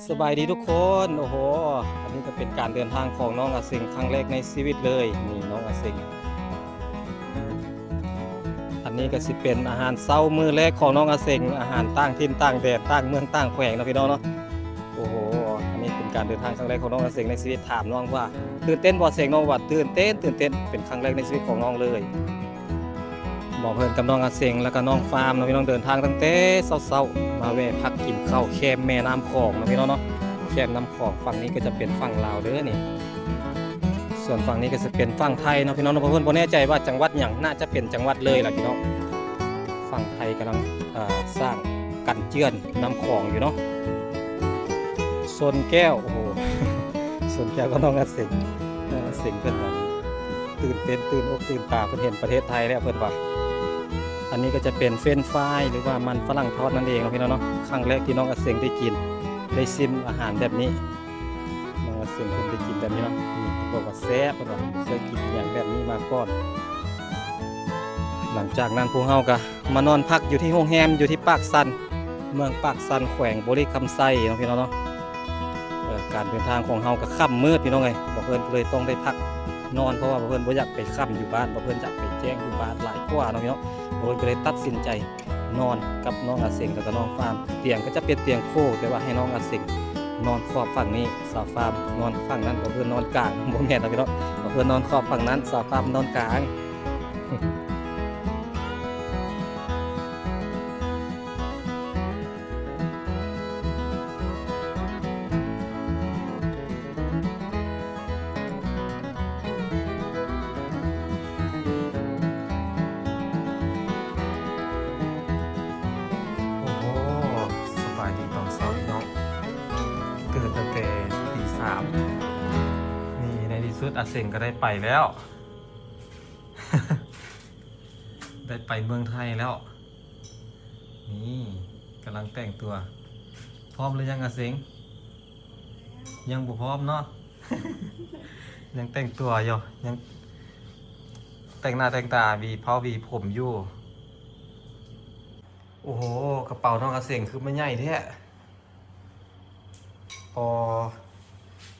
สบายดีทุกคนโอ้โหอันนี้ก็เป็นการเดินทางของน้องอาเซงครั้งแรกในชีวิตเลยนี่น้องอาเซงอันนี้ก็สิเป็นอาหารเช้ามื้อแรกของน้องอาเซงอาหารต่างถิ่นต่างแดนต่างเมืองต่างแขวงนะพี่น้องเนาะโอ้โหอันนี้เป็นการเดินทางครั้งแรกของน้องอาเซงในชีวิตถามน้องว่าตื่นเต้นบ่เซงน้องว่าตื่นเต้นเป็นครั้งแรกในชีวิตของน้องเลยบอกเพิ่นกับน้องอาเซงแล้วก็น้องฟาร์มนะพี่น้องเดินทางตั้งแต่เช้าๆมาแวะพักกินข้าวแคมแม่น้ำของนะพี่น้องเนาะแคมน้ำของฝั่งนี้ก็จะเป็นฝั่งลาวเด้อนี่ส่วนฝั่งนี้ก็จะเป็นฝั่งไทยนะพี่น้องเพิ่นบ่แน่ใจว่าจังหวัดหยังน่าจะเป็นจังหวัดเลยล่ะพี่น้องฝั่งไทยกำลังสร้างกันเจือนน้ำของอยู่เนาะโซนแก้วโอ้โห โซนแก้วก็น้องอาเซงเสียงเพิ่นว่าตื่นเต้นตื่นอกตื่นตาเพิ่นเห็นประเทศไทยแล้วเพิ่นว่าอันนี้ก็จะเป็นเฟรนช์ฟรายหรือว่ามันฝรั่งทอดนั่นเองนะพี่น้องเนาะครั้งแรกที่น้องอาเซงได้กินได้ชิมอาหารแบบนี้น้องอาเซงเพิ่นได้กินแบบนี้เนาะบอกว่าแซ่บเพิ่นว่าเคยกินอย่างแบบนี้มาก่อนหลังจากนั้นพวกเฮาก็มานอนพักอยู่ที่โรงแรมอยู่ที่ปากซันเมืองปากซันแขวงบุรีคำไซเนาะพี่น้องเนาะการเดินทางของเฮาก็ค่ำมืดพี่น้องเอ้ยบ่เพิ่นเลยต้องได้พักนอนเพราะว่าบ่เพิ่นบ่อยากไปค่ำอยู่บ้านบ่เพิ่นอยากไปแจ้งอยู่บ้านหลายกว่าเนาะพี่น้องบ่เพิ่นก็เลยตัดสินใจนอนกับน้องอาเซงแล้วก็น้องฟาร์มเตียงก็จะเป็นเตียงโค้แต่ว่าให้น้องอาเซงนอนขอบฝั่งนี้สาวฟาร์มนอนฝั่งนั้นบ่เพิ่นนอนกลางบ่แม่นนะพี่น้องบ่เพิ่นนอนขอบฝั่งนั้นสาวฟาร์มนอนกลางโอ้โหสบายดีตอนเช้าพี่น้องตื่นตั้งแต่ตีสามนี่ในที่สุดอาเซงก็ได้ไปแล้ว ได้ไปเมืองไทยแล้วนี่กำลังแต่งตัวพร้อมหรือยังอาเซงยังบ่พร้อมเนาะ ยังแต่งตัวอยู่ยังแต่งหน้าแต่งตาวีเผาวีผมอยู่โอ้โหกระเป๋าน้องอาเซงคือมันใหญ่แท้พอ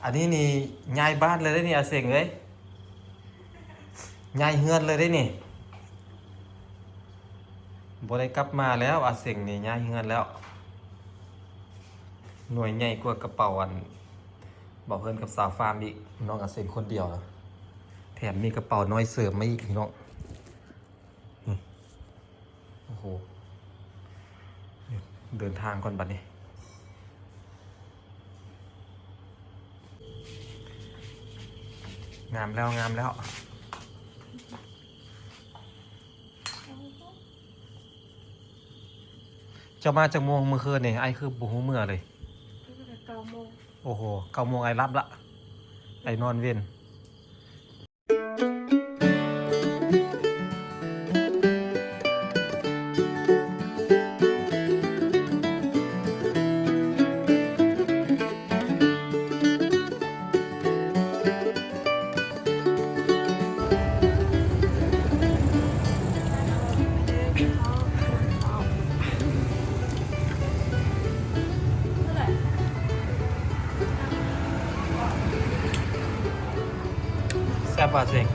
อันนี้นี่ย้ายบ้านเลยได้นี่อาเซงเอ้ยย้ายเฮือนเลยได้นี่บ่ได้กลับมาแล้วอาเซงนี่ย้ายเฮือนแล้วหน่วยใหญ่กว่ากระเป๋าอันบอกเพิ่นกับสาวฟาร์มอีกน้องอาเซงคนเดียวนะแถมมีกระเป๋าน้อยเสริมมาอีกพี่น้องโอ้โหเดินทางก่อนบัดนี้งามแล้วงามแล้วจะมาจากโมงเมื่อคืนนี่ไอ้คือบุหูเมื่อเลย9 โมงโอ้โห9 โมงไอ้รับละไอ้นอนเว้นแซ่บป่ะเซ็ง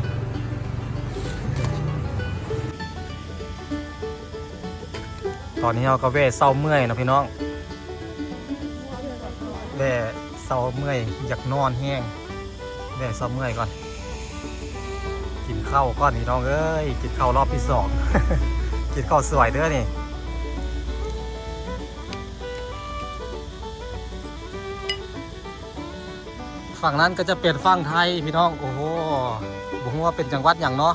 ตอนนี้เราก็แว่เศร้าเมื่อยนะพี่น้องแว่เศร้าเมื่อยอยากนอนแห้งแว่เศร้าเมื่อยก่อนกินข้าวก่อนพี่น้องเอ้ยกินข้าวรอบที่2 กินข้าวสวยเด้อนี่ฝั่งนั้นก็จะเป็นฝั่งไทยพี่น้องโอ้โหบอกว่าเป็นจังหวัดอย่างเนาะ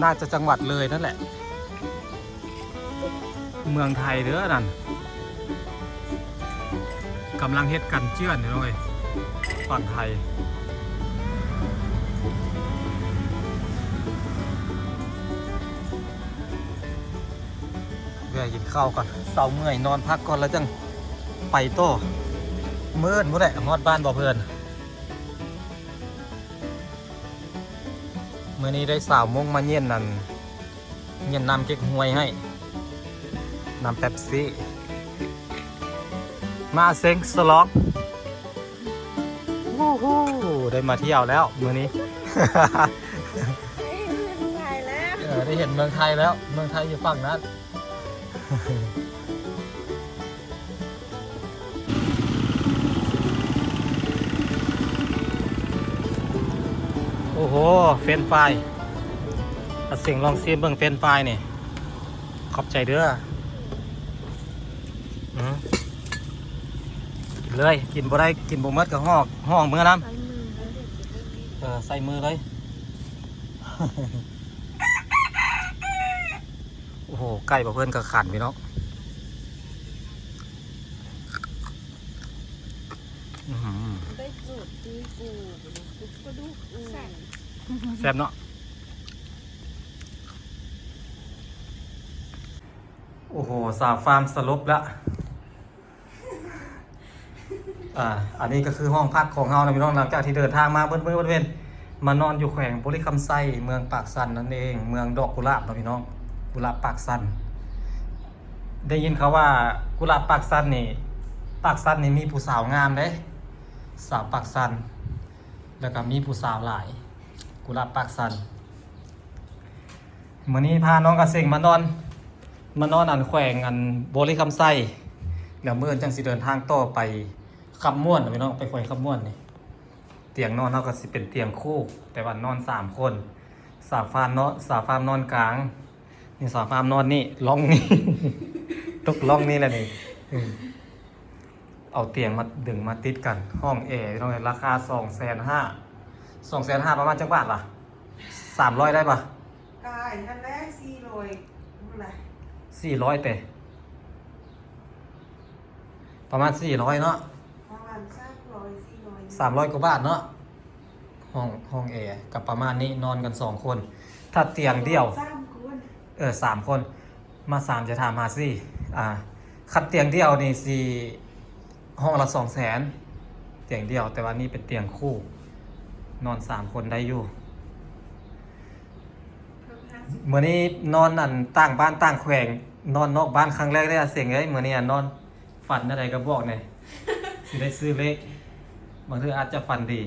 น่าจะจังหวัดเลยนั่นแหละเมืองไทยเด้อนั่นกำลังเฮ็ดกันเจื้อนอยู่เลยฝั่งไทยเดี๋ยวกินข้าวก่อนเศร้าเมื่อยนอนพักก่อนแล้วจังไปโต้มืดหมดแหละฮอดบ้านบ่เพื่อนเมื่อนี้ได้สาวมงมาเย็นนั่นเย็นนำเก๊กฮวยให้นำเป๊ปซี่ มาเซ็งสล็อกโอ้โหได้มาเที่ยวแล้วมื้อนี้ ถ่ายแล้ว ได้เห็นเมืองไทยแล้วเมืองไทยอยู่ฝั่งนั้น โอ้โหเฟรนช์ฟรายอาเสียงลองซีเบิ่งเฟรนช์ฟรายนี่ขอบใจเด้อกินเลยกินบ่ได้กินบ่หมดก็ห้องมื้อน้ำใส่มือเลย โอ้โหไก่บ่เพิ่นก็ขันพี่น้องได้จุดซีกูก็ดูแซ่บ แซ่บเนาะโอ้โหสาวฟาร์มสลบแล้วอันนี้ก็คือห้องพักของเรานะพี่น้องหลังจากที่เดินทางมาเมื่อวันเว้นมานอนอยู่แขวงบุรีคำไซเมืองปากสันนั่นเองเมืองดอกกุหลาบนะพี่น้องกุหลาบปากสันได้ยินเขาว่ากุหลาบปากสันนี่มีผู้สาวงามเด้สาวปากสันแล้วก็มีผู้สาวหลายกุหลาบปากสันมื้อนี้พาน้องกระเซ็งมานอนอันแขวงอันบุรีคำไซแล้วมื้อจังสิเดินทางต่อไปคำม่วนนะพี่น้องไปแขวงคำม่วนนี่เตียงนอนเราก็สิเป็นเตียงคู่แต่ว่านอน3คนสาวฟาร์มนอนกลางนี่สาวฟาร์มนอนนี่ล่องนี่ ตกล่องนี่แหละนี่เอาเตียงมาดึงมาติดกันห้องแอร์พี่น้องราคา250,000ประมาณจักบาทล่ะ300ได้ปะ กายนั่นแหละ400เท่าไหร่400แต่ประมาณ400เนาะประมาณ300 300กว่าบาทเนาะห้องแอร์กับประมาณนี้นอนกัน2คนถ้าเตียงเดียว3คน3คนมา3จะถามหาสิคัดเตียงเดียวนี่สิห้องละ200,000เตียงเดียวแต่ว่านี่เป็นเตียงคู่นอน3คนได้อยู่เมื่อนี้นอนอันต่างบ้านต่างแขวงนอนนอกบ้านครั้งแรกได้เสียงเลยเมื่อนี้นอนฝันอะไรก็บอกเนี่ยสิได้ซื้อเลขบางทีอาจจะฝันดี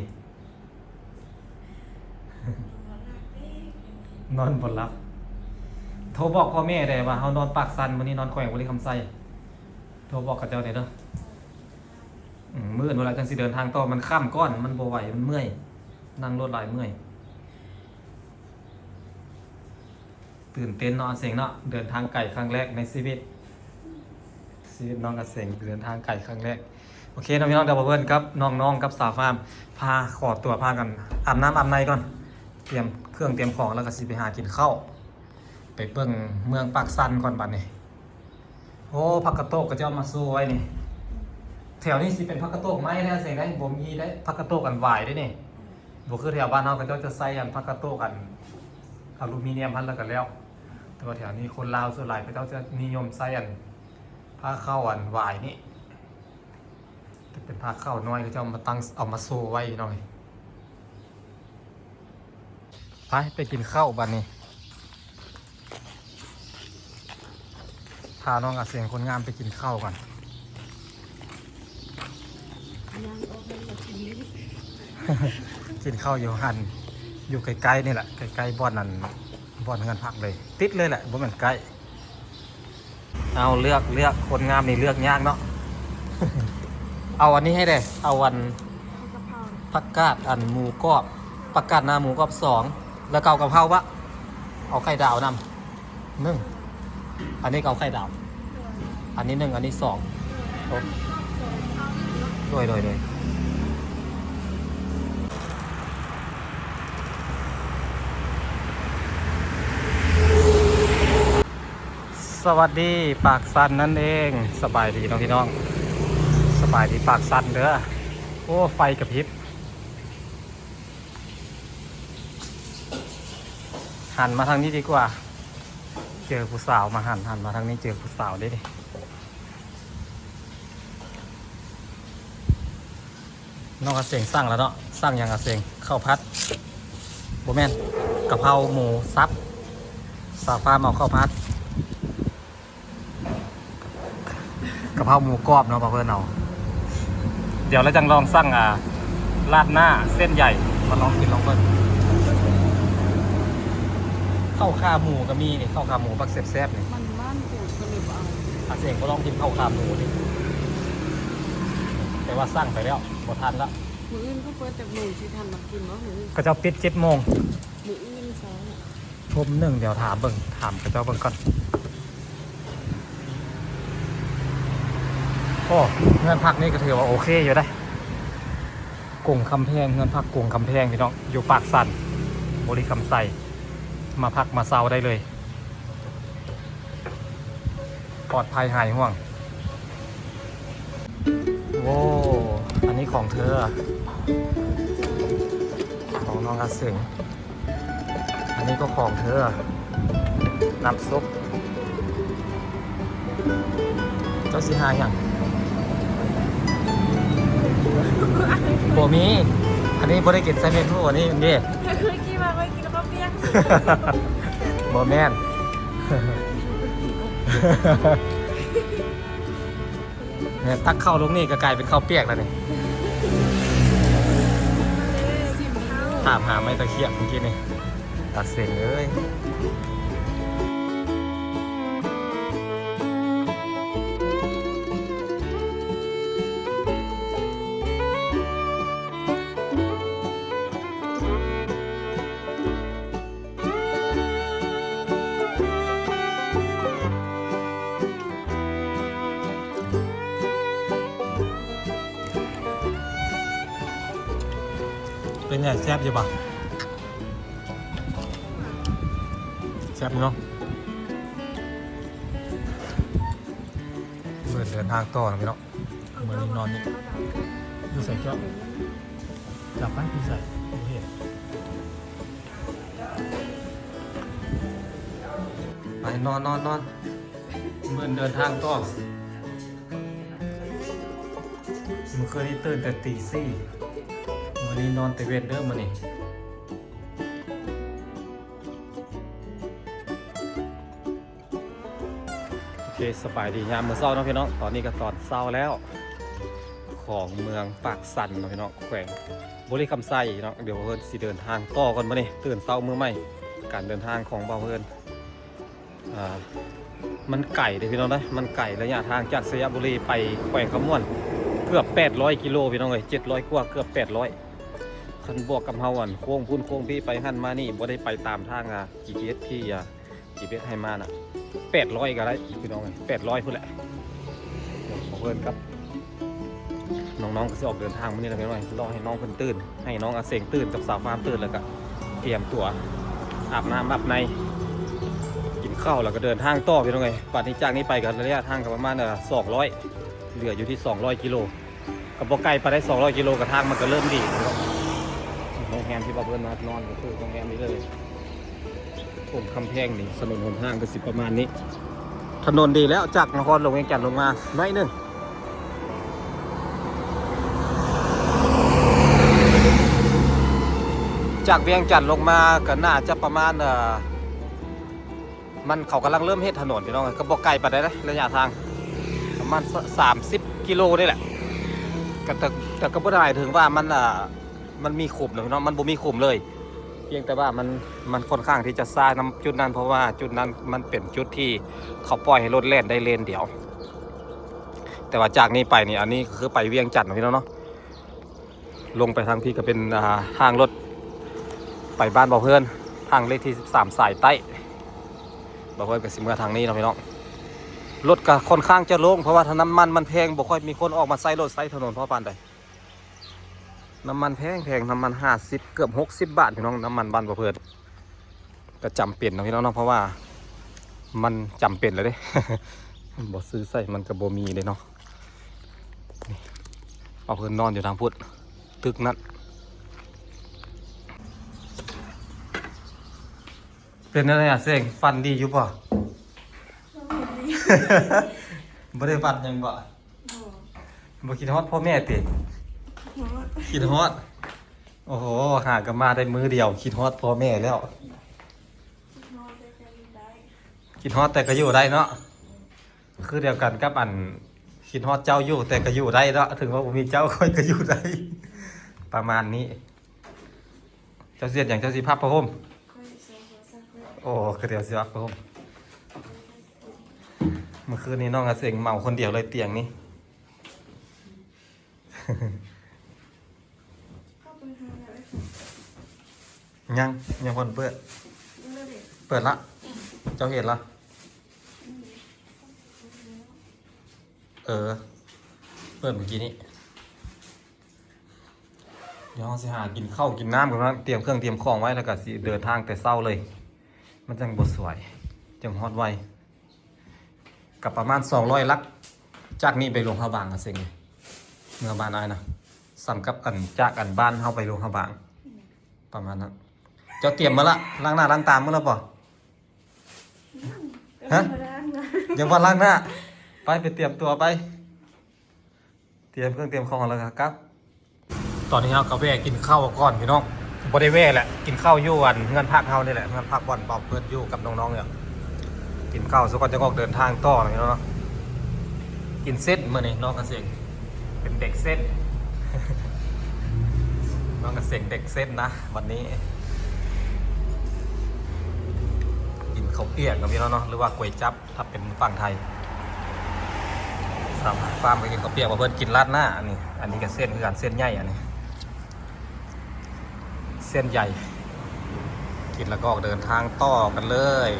นอนบนรับโทรบอกพ่อแม่ได้ว่าเขานอนปากสันวันนี้นอนแขวงบุรีคำไซโทรบอกกับเจ้าเนี่ยเด้อมื้อเวลาจังสิเดินทางต่อมันค่ำก้อนมันบ่ไหวมันเมื่อยนั่งรถหลายเมื่อยตื่นเต้นเนาะเสียงเนาะเดินทางไกลครั้งแรกในชีวิตน้องกับเสียงเดินทางไกลครั้งแรกโอเคน้องพี่น้องเดี๋ยวเพื่อนครับน้องๆกับสาวฟาร์มพาขอตัวพากันอาบน้ำอาบในก่อนเตรียมเครื่องเตรียมของแล้วก็สิไปหากินข้าวไปเบิ่งเมืองปากสันก่อนบัดนี้โอ้ผักกระโตกก็จะเอามาสู้ไว้นี่แถวนี้สิเป็นผักกระโตกไม้แล้วเสียงได้บ่มีได้ผักกระโตกอันหวายได้นี่บ่คือแถวบ้านเฮาก็จะใส่อันผักกระโตกอันอลูมิเนียมพันแล้วกันแล้วแต่ว่าแถวนี้คนลาวส่วนใหญ่เขาจะนิยมใส่อันผ้าเข้าอันหวายนี่จะเป็นผ้าเข้าน้อยก็จะเอามาตั้งเอามาโซ่ไว้หน่อยไปกินข้าวบัดนี้พาน้องอาเสียงคนงามไปกินข้าวก่อนกินข้าวอยู่หันอยู่ใกล้ๆนี่แหละใกล้ๆบ่อนนั่นบ่อนเงินพักเลยติดเลยแหละบ่เหมือนใกล้เอาเลือกคนงามนี่เลือกยากเนาะ เอาอันนี้ให้ได้เอาวันผักกาดอันหมูกรอบผักกาดหน้าหมูกรอบ2แล้วเกากะเพราวะเอาไข่ดาวนำ1อันนี้เกาไข่ดาวอันนี้1อันนี้2โดยสวัสดีปากสันนั่นเองสบายดีน้องพี่น้องสบายดีปากสันเด้อโอ้ไฟกระพริบหันมาทางนี้ดีกว่าเจอผู้สาวมาหันมาทางนี้เจอผู้สาวได้ดิน้องกระเสงสั่งแล้วเนาะสั่งอย่างกระเสงข้าวพัดโบแมนกะเพราหมูซับสาวฟ้าเอาข้าวพัดกะเพราหมูกรอบเนาะเพื่อนเอา เดี๋ยวเราจะลองสั่งราดหน้าเส้นใหญ่มาลองกินลองก่อนข้าวขาหมูก็มีนี่ข้าวขาหมูปักแซ่บๆนี่ มันบ้านปูดสลิบเอา อาเสียงก็ลองกินข้าวขาหมูดิแต่ว่าสั่งไปแล้วหมดทันแล้ว มืออื่นก็เปิดแต่หมูที่ทันมากินเนาะมืออื่น ก็จะปิด7 โมง มืออื่นซ้อน ทุ่มหนึ่งเดี๋ยวถามกระเจ้าเบิ่งก่อนโอ้เงินพักนี่ก็ถือว่าโอเคอยู่ได้กุ้งคำแพงเงินพักกุ้งคำแพงพี่น้องอยู่ปากสันบริคำใส่มาพักมาเซาได้เลยปลอดภัยหายห่วงโว้อันนี้ของเธอของน้องอาเสงอันนี้ก็ของเธอน้ำซุปเจ้าสิหาอย่างโบมีอันนี้บริกินไซเมนทุกวันนี้นี่ เคยกินมาเคยกินแล้วก็เปี้ยง โบแมนเนี่ยตักเข้าลงนี่ก็กลายเป็นข้าวเปียกแล้วนี่ถามหาไม้ตะเคียนเมื่อกี้นี่ตัดเสียงเลยเป็นไงแซ่บอยู่ปะแซ่บอยู่เนาะเดินทางต่อนะพี่เนาะเมื่อนี้นอนนี่ดูใส่เจ้าจับไปพี่ใส่ดูเห็นไปนอนเมื่อเดินทางต่อเมื่อคืนนี้ตื่นแต่ตี 4วันนี้นอนแต่เวทเดิมมานี่โอเคสบายดียามมื้อเช้าเนาะพี่น้องตอนนี้ก็ตอนเช้าแล้วของเมืองปากสันเนาะพี่น้องแขวงบริคำไซเนาะเดี๋ยวเพิ่นสิเดินทางต่อกันมานี่ตื่นเช้ามื้อใหม่การเดินทางของบ่าวเพิ่นมันไก่เลยพี่น้องนะมันไก่ระยะทางจากสยบุรีไปแขวงขมวนเกือบ800 กิโลพี่น้องเอ้ย700กว่าเกือบ800คันบวกกับเฮาอันโค้งพุ่นโค้งพี่ไปหั่นมานี่บ่ได้ไปตามทาง GPS ที่GPS ให้มาน่ะ800ก็ได้พี่น้อง800พุ่นแหละของเพิ่นครับน้องๆก็สิออกเดินทางมื้อนี้แล้วพี่น้องรอให้น้องเพิ่นตื่นให้น้องอาเสงตื่นกับสาวฟาร์มตื่นแล้วก็เตรียมตัวอาบน้ำอาบในกินข้าวแล้วก็เดินทางต่อพี่น้องป่านนี้จากนี้ไปก็ระยะทางก็ประมาณ200เหลืออยู่ที่200 กิโลก็บ่ไกลไปได้200 กิโลก็ทางมันก็เริ่มดีพี่น้องโรงแรมที่บ่าวเพิ่นมานอนก็คือโรงแรมนี้เลยผมคำแพงนี่ถนนหนทางก็สิประมาณนี้ถนนดีแล้วจากนครหลวงเวียงจันทร์ลงมาหน่อยหนึงจากเวียงจันทร์ลงมาก็น่าจะประมาณมันเขากำลังเริ่มเฮ็ดถนนพี่น้องก็บ่ไกลไปได้นะระยะทางประมาณ30 กิโลนี่แหละแต่ก็บ่ได้ถึงว่ามันมีขุมนะพี่น้องมันบ่มีขุมเลยเพียงแต่ว่ามันค่อนข้างที่จะซ่าน้ำจุดนั้นเพราะว่าจุดนั้นมันเป็นจุดที่เขาปล่อยให้รถแล่นได้เลนเดียวแต่ว่าจากนี้ไปนี่อันนี้คือไปเวียงจันทร์นะพี่น้องเนาะลงไปทางพี่ก็เป็นทางรถไปบ้านบ่าวเพื่อนทางเลขที่13สายใต้บ่าวเพื่อนก็สิมาทางนี้นะพี่น้องรถก็ค่อนข้างจะโล่งเพราะว่าถ้าน้ำมันมันแพงบ่ค่อยมีคนออกมาใส่รถใส่ถนนเพราะปานใดน้ำมันแพงน้ำมัน50เกือบ60 บาทพี่น้องน้ำมันบ้านบ่าวเพื่อนก็จำเป็นนะพี่น้องเนาะเพราะว่ามันจำเป็นเลยเด้ บ่ซื้อใส่มันก็บ่มีเลยเนาะเอาเพื่อนนอนอยู่ทางพุทธตึกนั้นเป็นอะไรอ่ะเสียงฟันดีอยู่ป่ะ บ่ได้ฟันยังบ่บ่คิดฮอดพ่อแม่ติคิดฮอดโอ้โหหากันมาได้มื้อเดียวคิดฮอดพ่อแม่แล้วคิดฮอดแต่ก็อยู่ได้เนาะคือเดียวกันกับอัน คิดฮอดเจ้าอยู่แต่ก็อยู่ได้เนาะถึงว่าผมมีเจ้าค่อยก็อยู่ได้ ประมาณนี้ เจ้าเสียดอย่างเจ้าสิพับพระห่มโอ้คือเดี๋ยวสิพับพระห่มเมื่อคืนนี้น้องอาเสงเมาคนเดียวเลยเตียงนี้ ยังคนเปิดละเจ้าเห็นละเปิดเมื่อกี้นี้เดี๋ยวเราสิหากินข้าวกินน้ำกันนะเตรียมเครื่องเตรียมของไว้แล้วก็สิเดินทางแต่เช้าเลย มันจังบสวยจังฮอดไวกับประมาณ200 ลักจากนี้ไปลงพระบางอะเซ็งเมื่อบ้านอ้ายนะสั่งกับอันจากอันบ้านเฮาไปลงพระบางประมาณนั้นเจ้าเตรียมมาละล้างหน้าล้างตามาแล้วป่ะฮะยังว่าล้างหน้าไปเตรียมตัวไปเตรียมเครื่องเตรียมของแล้วครับ ตอนนี้เราก็แวะกินข้าวก่อนพี่น้องบ่ได้แวะแหละกินข้าวอยู่วันเงินพักเฮานี่แหละเงินพักบ่อนเป่าเปิดอยู่กับน้องๆเนี่ยกินข้าวสักก่อนจะออกเดินทางต่อพี่น้องกินเส้นมื้อนี้น้องกระเสงเป็นเด็กเส้น น้องกระเสงเด็กเส้นนะวันนี้กินข้าวเปียกกับพี่น้องเนาะหรือว่าก๋วยจั๊บถ้าเป็นฝั่งไทยสามฟาร์มไปกินข้าวเปียกมาเพิ่นกินราดหน้าอันนี้ก็เส้นคือกันเส้นใหญ่อันนี้เส้นใหญ่กินแล้วก็ออกเดินทางต่อกันเลย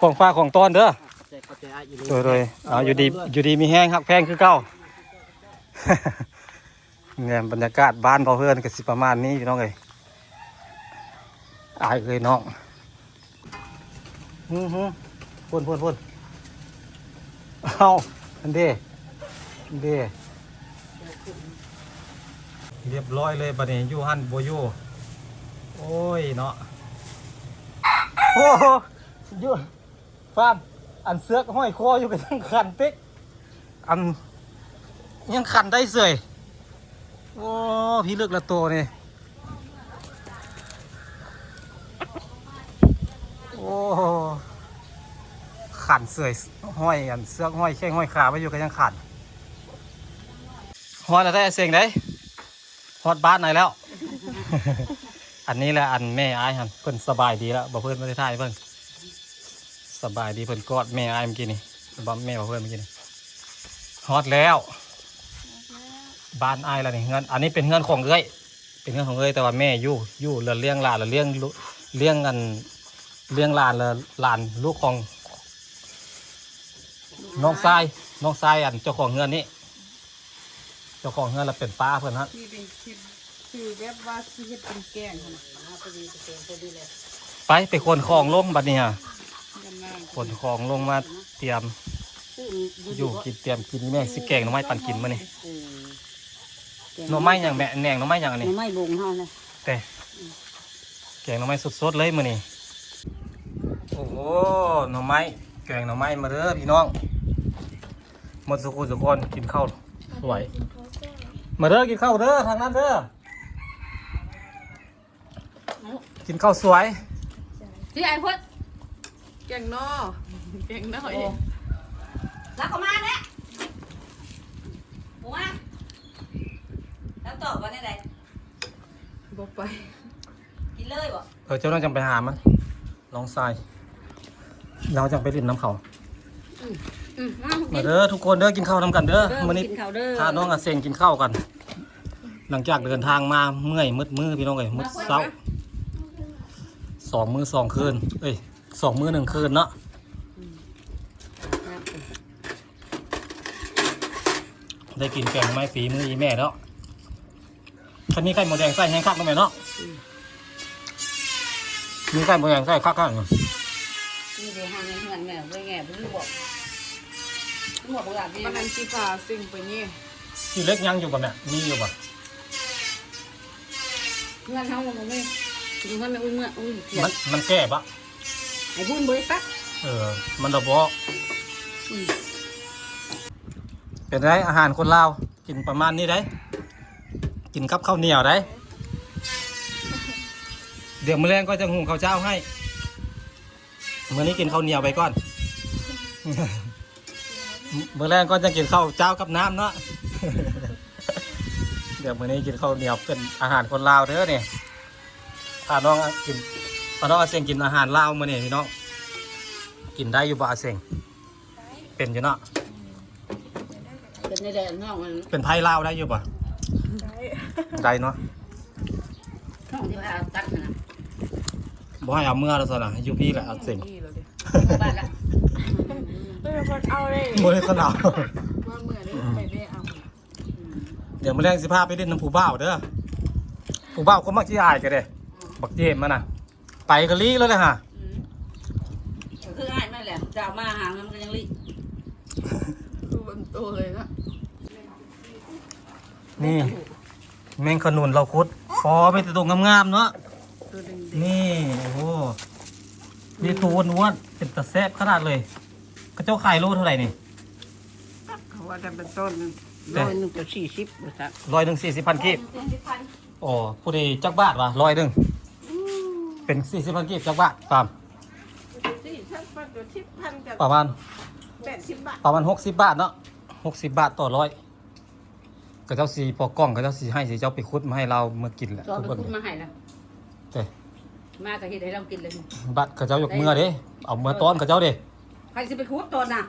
ของฟ้าของต้นเด้อโดยอยู่ดีมีแห้งครับแพงคือเก่า เนี่ยบรรยากาศบ้านเพื่อนก็สิประมาณนี้พี่น้องเอ้ยอายเลยน้องพ่นเอาอันเด้เรียบร้อยเลยบัดนี้อยู่หันโบอยู่โอ้ยเนาะโอ้โหอยู่ฟาร์มอันเสือกห้อยคออยู่กับทั้งคันเต็กอันยังคันได้เสยโอ้พี่เลือกละตัวนี่โอ้ขันเสยห้อยอันเสือกห้อยแข้งห้อยขาไว้อยู่กับยังขันห้อยแล้วได้เสียงได้ฮอดบ้านไหนแล้ว อันนี้แหละอันแม่อายหันเพิ่นสบายดีแล้วบ่เพิ่นไม่ได้ถ่ายเพิ่นสบายดีเพิ่นกอดแม่อายเมื่อกี้นี่บ่แม่บ่เพิ่นเมื่อกี้นี่ฮอดแล้วบ้านอายแล้วนี่เงินอันนี้เป็นเงินของเอ้ยเป็นเงินของเอ้ยแต่ว่าแม่อยู่เลี้ยงหลานเลี้ยงกันเลี้ยงหลานหลานลูกของน้องชายอันเจ้าของเงินนี่เจ้าของเงินเราเป็นป้าเพื่อนฮะที่เป็นคลิปคือแบบว่าชีวิตเป็นแกงค่ะไปคนของลงบัดนี้ฮะคนของลงมาเตรียมอยู่กินเตรียมกินแม่สิแกงหน่อไม้ปันกินมานี่หน่อไม้อย่างแม่แหน่งหน่อไม้อย่างนี้หน่อไม้บงเฮาเลยแต่แกงหน่อไม้สดๆเลยมื้อนี้โอ้โหหน่อไม้แกงหน่อไม้มาเด้อพี่น้องหมดสุคนกินข้าวสวยมาเด้อกินข้าวเด้อทางนั้นเด้อกินข้าวสวยที่ไอ้พ่นแกงนอเองรักออกมาเนี่ยบอกว่าแล้วตอบว่าได้ไหนบอกไปกินเลยบ่เจ้าน้องจังไปหามันลองทรายเราจังไปริมน้ำเขามาเด้อทุกคนเด้อกินข้าวทำกันเด้อมื้อนี้ถ้าน้องอาเซงกินข้าวกัน หลังจากเดินทางมาเมื่อยมืดมือพี่น้องเอ้ยมืดเช้า2 มื้อ 2 คืน2 มื้อ 1 คืนเนาะได้กินแกงไม้ฝีมืออีแม่เนาะคันนี้ไข่หมูแดงใส่แห้งคักตรงไหนเนาะมีไข่หมูแดงใส่คักๆนี่เดี๋ยวหาเงินแม่ไปแง่ไปบอกแบบนี้มันสิพาสิ่งไปนี่ที่เล็กยังอยู่ป่ะเนี่ยมีอยู่ป่ะเงินเฮาบ่แม่ถึงเงินอุ้ยมันแก่ปะไอ้บุญบ่ได้ปักมันระเบาะเป็นไรอาหารคนลาวกินประมาณนี้ได้กินกับข้าวเหนียวได้เดี๋ยวมื้อแรงก็จะหุงข้าวเจ้าให้ มื้อนี้กินข้าวเหนียวไปก่อน มื้อแรกก็จะกินข้าวเจ้ากับน้ำเนาะ เดี๋ยวมื้อนี้กินข้าวเหนียวเป็นอาหารคนลาวเด้อเนี่ยพาน้องกินพาน้องอาเซงกินอาหารลาวมื้อนี้พี่น้องกินได้อยู่บ่อาเซงเป็นอยู่เนาะ เป็นในแดนน้องมัน เป็นไทยลาวได้อยู่บ่ได้เนาะ น้องที่ว่าตักนะ บ่ให้เอาเมื่อแล้วซะนะอยู่พี่แหละอาเซง บ้านละ ไม่เป็นคนเอาเลย บ่ได้คนเอา ว่าเมื่อได้ไปได้เอา เดี๋ยวมื้อแรงสิพาไปเล่นน้ำผู้บ่าวเด้อผู้บ่าวคนมักสิอายก็เด้บักเจมส์มันน่ะไปกะลีแล้วเลยฮะ คือง่ายนั่นแหละจะเอามาหามันก็ยังรี ดูบนตัวเลยนะ นี่แมงขนุนเราคุดพอไม่แต่ตัวงามๆเนาะ ตัวเด้ง นี่โอ้โหนี่ตัวอ้วนๆเป็นตะแซ่บขนาดเลยกระเจ้าขายโลเท่าไหร่นี่ ๆเขาว่าจะเป็นต้น แต่ 100จะ40บาท 140,000กีบโอ้ผู้ดีจักบาทวะ100เป็น40,000กีบจักบาทตาม สี่ท่านปัจจุบัน10,000กับ ประมาณ 80 บาท ประมาณ60 บาทเนาะ60 บาทต่อ100กระเจ้าสีปอกกล้องกระเจ้าสีให้สีเจ้าไปคุดมาให้เราเมื่อกินแหละ จอ ทุก ไป คน คุดมาให้แล้ว เด้ มาก็เฮ็ดให้เรากินเลย บัตรกระเจ้ายกมือเด้เอามือต้อนกระเจ้าเด้ ใครสิไปคุดตอนน่ะ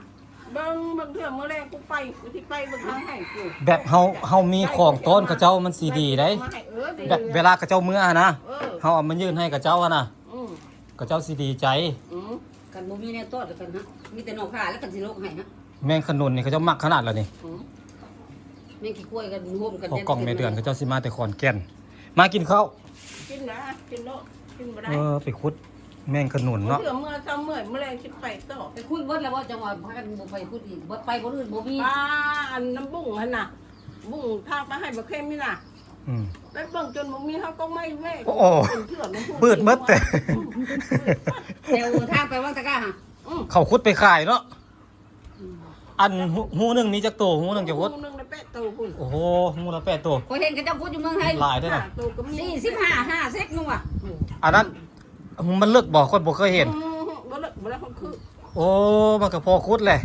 บางเทื่อมื้อแรกกูไปกูสิไปเบิ่งทางให้กู แบบเฮามีของต้อนกระเจ้ามันสีดีได้ มาให้ดี แบบเวลากระเจ้ามืออะนะ เออ เฮาเอามายื่นให้กระเจ้าอะนะ อืม กระเจ้าสีดีใจ อืม กันบ่มีแนวต้อนแล้วกันฮะมีแต่นอกขาแล้วกันสิโลกให้ฮะ แมงขนุนนี่กระเจ้ามักขนาดแล้วนี่ อืม แม่งขี้กล้วยกันร่วมกัน พอกล้องในเดือนกระเจ้าสิมาแต่ขอนแก่นมากินข้าว กินนะกินโลดกินบ่ได้ ไปคุดแมงขนุนเนาะ เทื่อเมื่อเช้าเมื่อยมื้อแรงสิไปต่อ ไปคุดเบิดแล้วว่าจังหวะพากันบ่ไปคุดอีกบ่ไปบ่อื่นบ่มี ปลาอันน้ำบุ้งหั่นน่ะบุ้งทางไปให้บ่เค็มนี่น่ะ อืม ไปเบิ่งจนบ่มีเฮาก็ไม่แม่ โอ้โห เป็นเถื่อนน้ำพุ เปิดหมดแต่ เดี๋ยวทางไปวังตะกร้าฮะ เขาคุดไปขายเนาะอันหูหนึงมีจักโตหูหนึงจะคุด หูนึงได้แปะตัวพุ่น โอ้โหหูละ8ตัว พอเห็นกันเจ้าคุดอยู่เมืองไทย หลายได้อนะ ตัวก็มี 45 50นู่นว่ะ อันนั้นมันเลิกบอกคนบ่เคยเห็น บ่เลิกบ่เลิกคนคือ โอ้มันก็พอคุดเลย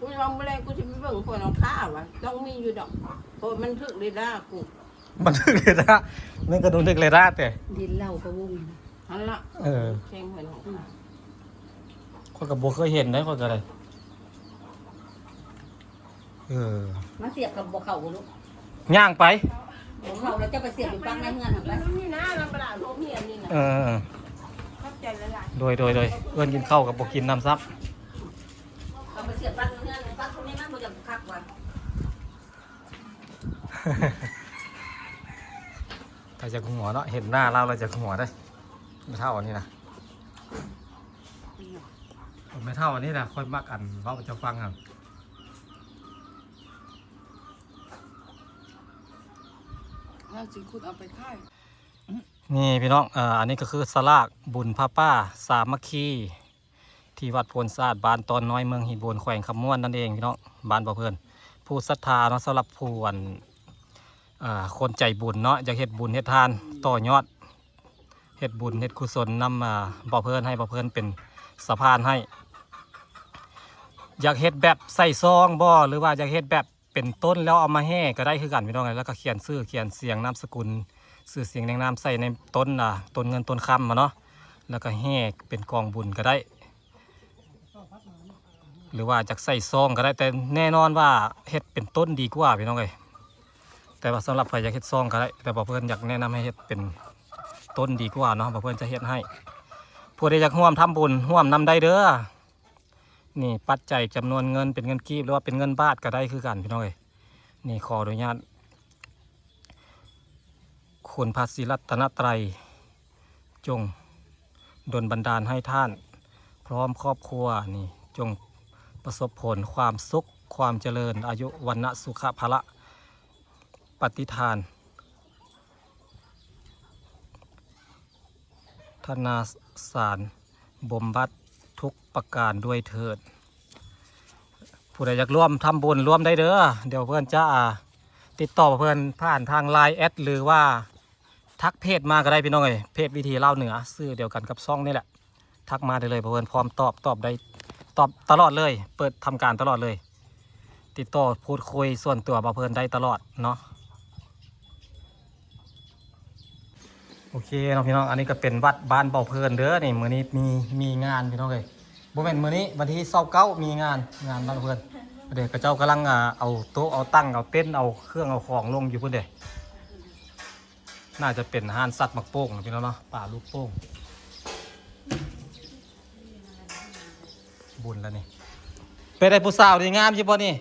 กูลองบ่แลกูสิไปเบิ่งคนเอาข้าวว่ะต้องมีอยู่ดอกเพราะมันถึกได้ด่ากู มันถึกเลยนะแมงขนุนถึกเลยนะแต่ ดินเหล้าก็วง หั่นล่ะ เออ เค็มเพิ่น คนกับบัวเคยเห็นได้คนกับอะไรมาเสียบกับบ่เข้าบ่ลูก ย่างไป บ่เข้าแล้วจะไปเสียบอยู่ปังในเฮือนหั่นไป นี่นะลำบากโรงเรียนนี่น่ะ เออ เข้าใจหลาย โดยเอื้อนกินข้าวกับบกินน้ำซับ เอาไปเสียบปังในเฮือนปังตรงนี้มันบ่จะคักว่า แต่จากหัวเนาะเห็นหน้าเราจากหัวได้ไม่เท่าอันนี้นะไม่เท่าอันนี้นะค่อยมักอันเราจะฟังครับ ๆแล้วสิคุณเอาไปค่าย นี่พี่น้องอันนี้ก็คือสลากบุญพระป้าสามัคคีที่วัดโพนศาสตร์บ้านตอนน้อยเมืองหินโบนแขวงคำม่วนนั่นเองพี่น้องบ้านบ่อเพื่อนผู้ศรัทธาเนาะสำหรับผู้คนใจบุญเนาะอยากเฮ็ดบุญเฮ็ดทานต่อยอดเฮ็ดบุญเฮ็ดกุศลนำบ่อเพื่อนให้บ่อเพื่อนเป็นสะพานให้ อยากเฮ็ดแบบใส่ซองบ่หรือว่าอยากเฮ็ดแบบเป็นต้นแล้วเอามาแห่ก็ได้คือกันพี่น้องแล้วก็เขียนชื่อเขียนเสียงนามสกุลชื่อเสียงแนะนามใส่ในต้นต้นเงินต้นคำมาเนาะแล้วก็แห่เป็นกองบุญก็ได้ หรือว่าจากใส่ซองก็ได้แต่แน่นอนว่าเฮ็ดเป็นต้นดีกว่าพี่น้องเอ้ยแต่ว่าสำหรับใครอยากเฮ็ดซองก็ได้แต่บ่เพื่อนอยากแนะนำให้เฮ็ดเป็นต้นดีกว่าเนาะบ่เพื่อนจะเฮ็ดให้ผู้ใดอยากร่วมทำบุญร่วมนำได้เด้อนี่ปัจจัยจำนวนเงินเป็นเงินกีบหรือว่าเป็นเงินบาทก็ได้คือกันพี่น้องเอ้ยนี่ขออนุญาตคุณพระศรีรัตนตรัยจงดลบันดาลให้ท่านพร้อมครอบครัวนี่จงประสบผลความสุขความเจริญอายุวันนะสุขภละปฏิทานธนาสารบ่มบัดทุกประการด้วยเถิดผู้ใดอยากร่วมทำบุญร่วมได้เด้อเดี๋ยวเพื่อนจะติดต่อเพื่อนผ่านทาง Line แอดหรือว่าทักเพจมาก็ได้พี่น้องเอ้ยเพจวิธีเล่าเหนือซื้อเดียวกันกับซ่องนี่แหละ ทักมาได้เลยเพื่อนพร้อมตอบได้ตอบตลอดเลย เปิดทำการตลอดเลย ติดต่อพูดคุยส่วนตัวเพื่อนได้ตลอดเนาะโอเคน้องพี่น้องอันนี้ก็เป็นวัดบ้านเบาเพลินเด้อนี่มื้อนี้มีงานพี่น้องเลยบ่แม่นมื้อนี้วันที่29มีงานบ้านเพื่อนเด็กกระเจ้ากำลังเอาโต๊ะเอาตั้งเอาเต็นท์เอาเครื่องเอาของลงอยู่เพื่อนเด็กน่าจะเป็นอาหารสัตว์มักโป่งนะพี่น้องเนาะป่าลูกโป่งบุญแล้วนี่เป็นไอ้ผู้สาวดีงามใช่ป่ะนี่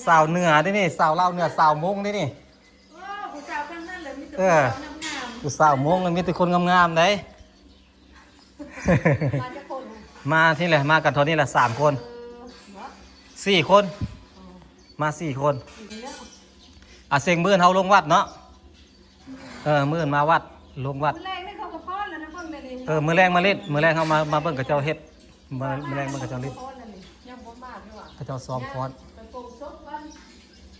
สาวเหนือนี่นี่สาวเล่าวเหนือสาวมงนี่นี่ผู้สาวทั้งนั้นเลยมีแต่ เออ ผู้สาวมงมีแต่คนงามๆได้ มาจากคน มาที่ไหนมากันเท่านี้แหละ3 คน4 คน มา4 คนเสียงมื่นเฮาลงวัดเนาะมื่นมาวัดลงวัด แรงไม่เขากระเพาะแล้วนะเพิ่งเลย มื้อแรงมาเล่นมื้อแรงเฮามาเบิ่งกับเจ้าเฮ็ดมื้อแรงเบิ่งกับเจ้าเล่น ยังบ่มากด้วยว่ะ กับเจ้าซ้อมฟ้อน ไปปลูกซุปกัน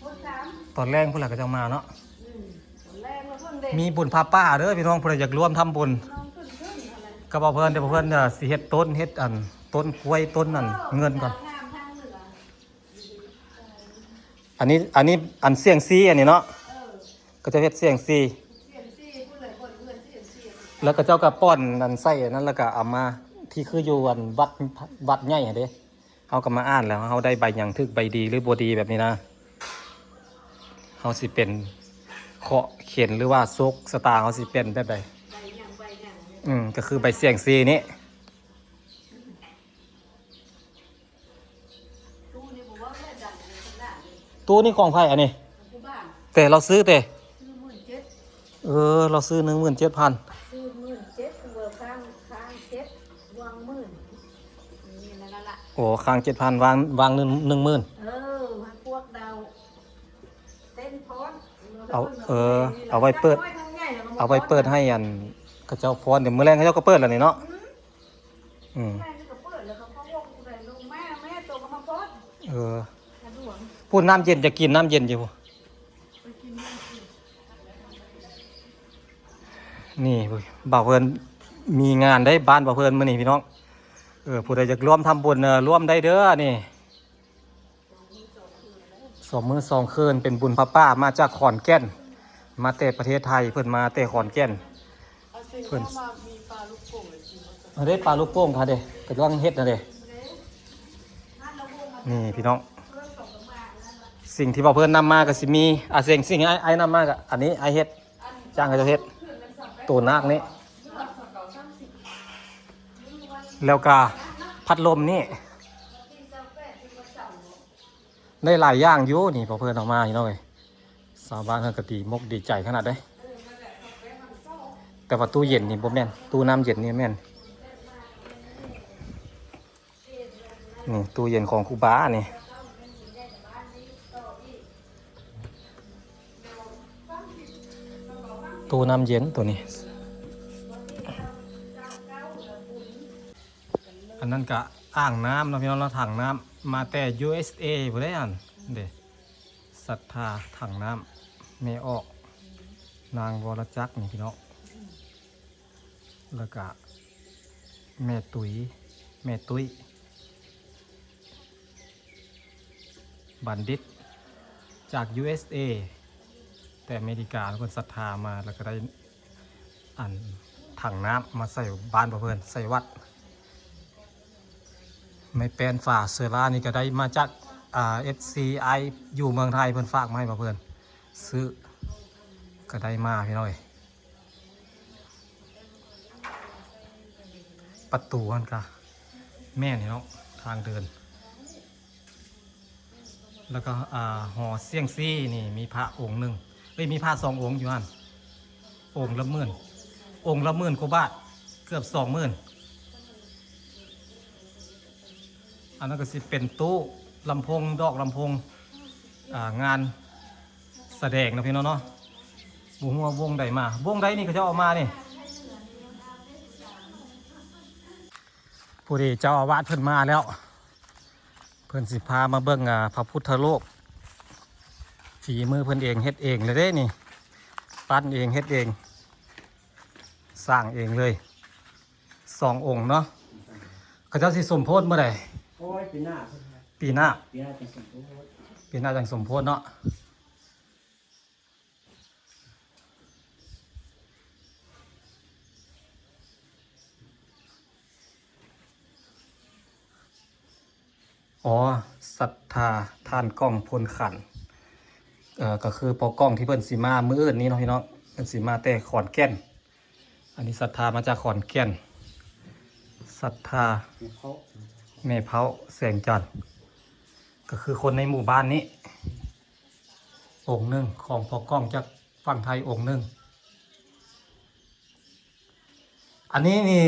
พุทธาม ตอนแรกพุ่นล่ะกับเจ้ามาเนาะ แรงแล้วเพิ่งเด็ก มีบุญพาป้าเด้อพี่น้องเพิ่นอยากร่วมทำบุญ น้องขึ้นอะไร ก็บอกเพิ่นเดี๋ยวเพิ่นสิเฮ็ดต้นเฮ็ดต้นกล้วยต้นนั่นเงินก่อน ทางเหนือ อันนี้อันเสียงซีอันนี้เนาะก็จะเฮ็ดเสียงซี เสียงซี่พูดเลยคนเพื่อนเสียงซี่ แล้วก็เจ้าก็ป้อนนั่นใส่อันนั้นแล้วก็เอามาที่คืออยู่อันวัดใหญ่หั่นเด้เฮาก็มาอ่านแล้วเฮาได้ใบหยังทึกใบดีหรือบ่ดีแบบนี้นะเฮาสิเป็นเคาะเข็นหรือว่าซกสตาร์เฮาสิเป็นแบบใด ใบอย่าง ก็คือใบเสียงซีนี้ ตู้นี่บอกว่าแม่ดังเลยข้างหน้าเลย ตู้นี่ของไผอันนี้ ผู้บ้าน แต่เราซื้อแต่ ซื้อ17,000เราซื้อ 17,000 ซื้อ17,000เบอร์ข้าง7วาง10,000นี่นั่นละ โอ้ค้าง 7,000 วาง10,000 มาพวกดาวเต้นพอด เอาไว้เปิดให้อันเขาเจ้าฟ้อนเดี๋ยวมื้อแรงเขาเจ้าก็เปิดแล้วนี่เนาะแม่ก็เปิดแล้วเขาก็วงใส่ลงแม่ตัวก็มาพอดกระดวง พูดน้ำเย็นจะกินน้ำเย็นอยู่ ไปกินน้ำกิน นี่บ่าวเพิ่นมีงานได้บ้านบ่าวเพิ่นมื้อนี้พี่น้องผู้ใดอยากร่วมทำบุญร่วมได้เด้อนี่2 มื้อ 2 คืนเป็นบุญพระป้ามาจากขอนแก่นมาแต่ประเทศไทยเพิ่นมาแต่ขอนแก่นเพิ่นมีปลาลูกโป่งเลยจริง ได้ปลาลูกโป่งค่ะเด้กำลังเฮ็ดนะเด้นี่พี่น้องสิ่งที่บ่าวเพิ่นนำมาก็สิมีสิ่งไอ้นำมาก็อันนี้ไอ้เฮ็ดจ้างเขาจะเฮ็ดตัวนาคนี้แล้วก็พัดลมนี่ได้หลายอย่างอยู่นี่พอเพื่อนออกมาพี่น้องเอ้ยชาวบ้านเพิ่นก็ดีมกดีใจขนาดได้แต่ว่าตู้เย็นนี่บ่แม่นตู้น้ำเย็นนี่แม่นนี่ตู้เย็นของครูบานี่ตู้น้ำเย็นตัวนี้อันนั้นก็อ่างน้ำนะพี่น้องเราถังน้ำมาแต่ USA บ่ได้อันเด้ศรัทธาถังน้ำแม่ออกนางวรจักรนี่พี่น้องแล้วก็แม่ตุ้ยบัณฑิตจาก USA แต่อเมริกาคนศรัทธามาแล้วก็ได้อันถังน้ำมาใส่บ้านเพื่อนใส่วัดไม่เป็นฝาเซอร่านี่ก็ได้มาจากSCI อยู่เมืองไทยเพื่อนฝากมาให้เพื่อนซื้อก็ได้มาพี่น้อยประตูนั่นก็แม่นี่เนาะทางเดินแล้วก็หอเสี่ยงซี่นี่มีพระองค์หนึ่งมีพระ2 องค์อยู่นั่นองค์ละ10,000กว่าบาทเกือบ20,000อันนั้นก็สิเป็นตู้ลำโพงดอกลำโพงงานแสดงนะพี่น้องเนาะบุหัววงใดมาวงใดนี่เขาจะออกมานี่ผู้ดีเจ้าอาวาสเพิ่นมาแล้วเพิ่นสิพามาเบิ่งพระพุทธโลกฝีมือเพิ่นเองเฮ็ดเองเลยเด้นี่ปั้นเองเฮ็ดเองสร้างเองเลย 2 องค์เนาะเขาเจ้าสิสมโพธิเมื่อใด โอ้ยปีหน้า ปีหน้า ปีหน้าเป็นสมบูรณ์ ปีหน้าจังสมโพธิเนาะอ๋อศรัทธาท่านกล้องพลขันธ์ก็คือปอกล้องที่เพิ่นสิมามื้ออื่นนี้เนาะพี่น้องเพิ่นสิมาแต่ขอนแก่นอันนี้ศรัทธามาจากขอนแก่นศรัทธา เขา แม่เผาแสงจันทร์ก็คือคนในหมู่บ้านนี้องค์หนึ่งของปอกล้องจากฝั่งไทยองค์หนึ่งอันนี้นี่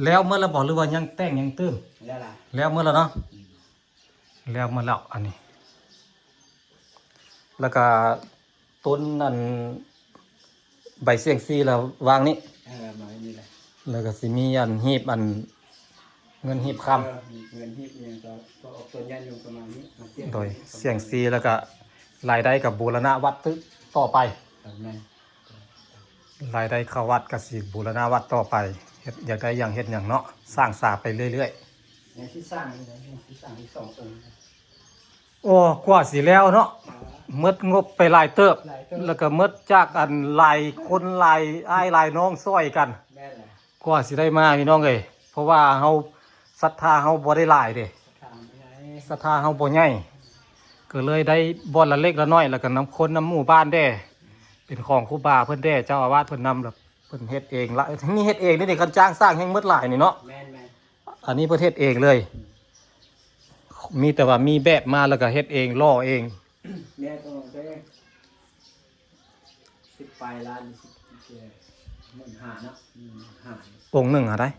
แล้วเมื่อเราบอกหรือว่ายังแต่งยังตื้ม แล้วล่ะ แล้วเมื่อแล้วเนาะแล้วเมื่อแล้วอันนี้ แล้วก็ต้นอันใบเสียงซีแล้ววางนี้ มาไม่มีเลย แล้วก็สิมีอันหีบอันเงินหีบค เงินที่ยังก็ออกต้นยันอยู่ประมาณนี้ ำโดยเสียงซีแล้วก็รายได้กับบูรณะวัดต่อไป แม่ รายได้เข้าวัดกับสิบูรณะวัดต่อไปเฮ็ดอยากได้อย่างเฮ็ดอย่างเนาะสร้างสาไปเรื่อย ในที่สร้างนี่นะที่สร้างที่2 องค์ ๆโอ้กว่าสิแล้วเนาะหมดงบไปหลายเติบ แล้วก็หมดจากอันหลายคนหลายอ้ายหลายน้องซอยกัน แม่แหละ กว่าสิได้มาพี่น้องเอ้ยเพราะว่าเฮาศรัทธาเฮาบ่ได้หลายเด้ ทางไม่ได้ ศรัทธาเฮาบ่ใหญ่ก็เลยได้บ่อนละเล็กละน้อยแล้วก็นำคนนำหมู่บ้านแด้เป็นของครูบาเพิ่นแด้เจ้าอาวาสเพิ่นนำแล้วเพิ่นเฮ็ดเองละทั้งนี้เฮ็ดเองนี่คันจ้างสร้างแห่งหมดหลายนี่เนาะ แม่ อันนี้เพิ่นเฮ็ดเองเลย มีแต่ว่ามีแบบมาแล้วก็เฮ็ดเองล่อเอง แม่ต้องได้10 ปลายล้าน15,000เนาะ15,000 องค์หนึงหาได้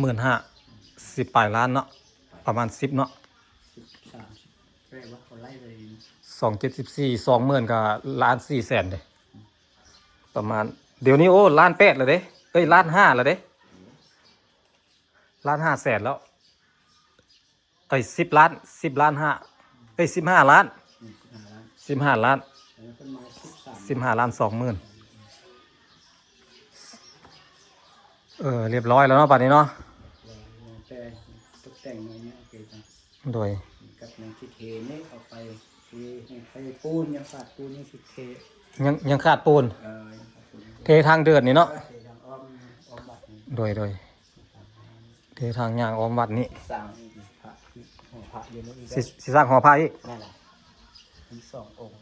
15,000 10ปลายล้านเนาะประมาณ10เนาะ 30แปลว่าเขาไล่เลย 274 20,000ก็1,400,000เด้ประมาณเดี๋ยวนี้โอ้1,800,000แล้วเด้เอ้ย1,500,000แล้วเด้1,500,000แล้วเอ้ย10 ล้าน10 ล้าน5เอ้ย15 ล้าน 15 ล้าน 15 ล้าน แล้วต้นไม้13 15 ล้าน 20,000เรียบร้อยแล้วเนาะบัดนี้เนาะ แต่ตกแต่งมาเนี่ยเกิดจาก โดย กับนางสิเทนี่เอาไปที่ไปปูนยังขาดปูนยังสิเท ยังขาดปูน ยังขาดปูน เททางเดินนี่เนาะ เททางอ้อมบัดนี่ โดยเททางย่างอ้อมวัดนี้ สร้างพระของพระอยู่นี่อีก สิสร้างหอพระอีก นั่นแหละมี2 องค์